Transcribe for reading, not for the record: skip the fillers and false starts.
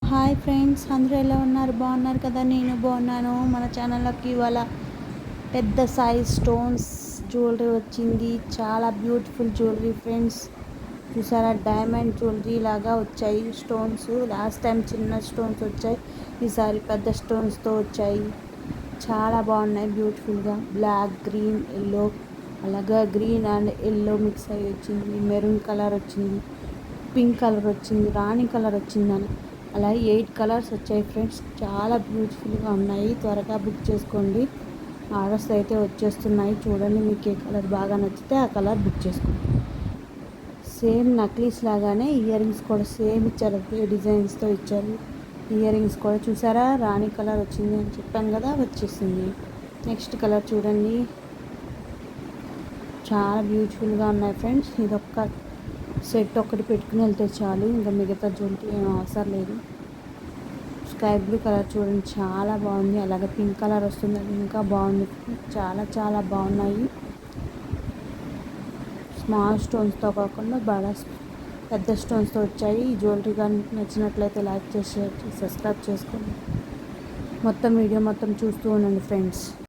Hi friends, అందరూ ఎలా ఉన్నారు? బాగున్నారు కదా? నేను బాగున్నాను. మన ఛానల్లోకి ఇవాళ పెద్ద సైజ్ స్టోన్స్ జ్యువెలరీ వచ్చింది. చాలా బ్యూటిఫుల్ జ్యువెలరీ ఫ్రెండ్స్. చూసారా, డైమండ్ జ్యువెలరీ లాగా వచ్చాయి స్టోన్స్. లాస్ట్ టైం చిన్న స్టోన్స్ వచ్చాయి, ఈసారి పెద్ద స్టోన్స్తో వచ్చాయి. చాలా బాగున్నాయి, బ్యూటిఫుల్గా. బ్లాక్, గ్రీన్, ఎల్లో, అలాగా గ్రీన్ అండ్ ఎల్లో మిక్స్ అయ్యి వచ్చింది. మెరూన్ కలర్ వచ్చింది, పింక్ కలర్ వచ్చింది, రాణి కలర్ వచ్చిందని అలా 8 కలర్స్ వచ్చాయి ఫ్రెండ్స్. చాలా బ్యూటిఫుల్గా ఉన్నాయి. త్వరగా బుక్ చేసుకోండి. ఆర్డర్స్ అయితే వచ్చేస్తున్నాయి. చూడండి, మీకు ఏ కలర్ బాగా నచ్చితే ఆ కలర్ బుక్ చేసుకోండి. సేమ్ నక్లీస్ లాగానే ఇయర్ రింగ్స్ కూడా సేమ్ ఇచ్చారు, డిజైన్స్తో ఇచ్చారు. ఇయర్ రింగ్స్ కూడా చూసారా, రాణి కలర్ వచ్చింది అని చెప్పాను కదా, వచ్చేసింది. నెక్స్ట్ కలర్ చూడండి, చాలా బ్యూటిఫుల్గా ఉన్నాయి ఫ్రెండ్స్. ఇదొక్క సెట్ ఒకటి పెట్టుకుని వెళ్తే చాలు, ఇంకా మిగతా జ్యువెలరీ ఏం అవసరం లేదు. స్కై బ్లూ కలర్ చూడండి, చాలా బాగుంది. అలాగే పింక్ కలర్ వస్తుంది, అది ఇంకా బాగుంది. చాలా చాలా బాగున్నాయి. స్మాల్ స్టోన్స్తో కాకుండా పెద్ద స్టోన్స్తో వచ్చాయి. ఈ జ్యువెలరీ కానీ నచ్చినట్లయితే లైక్ చేసి, షేర్ చేసి, సబ్స్క్రైబ్ చేసుకోండి. మొత్తం వీడియో మొత్తం చూస్తూ ఉండండి ఫ్రెండ్స్.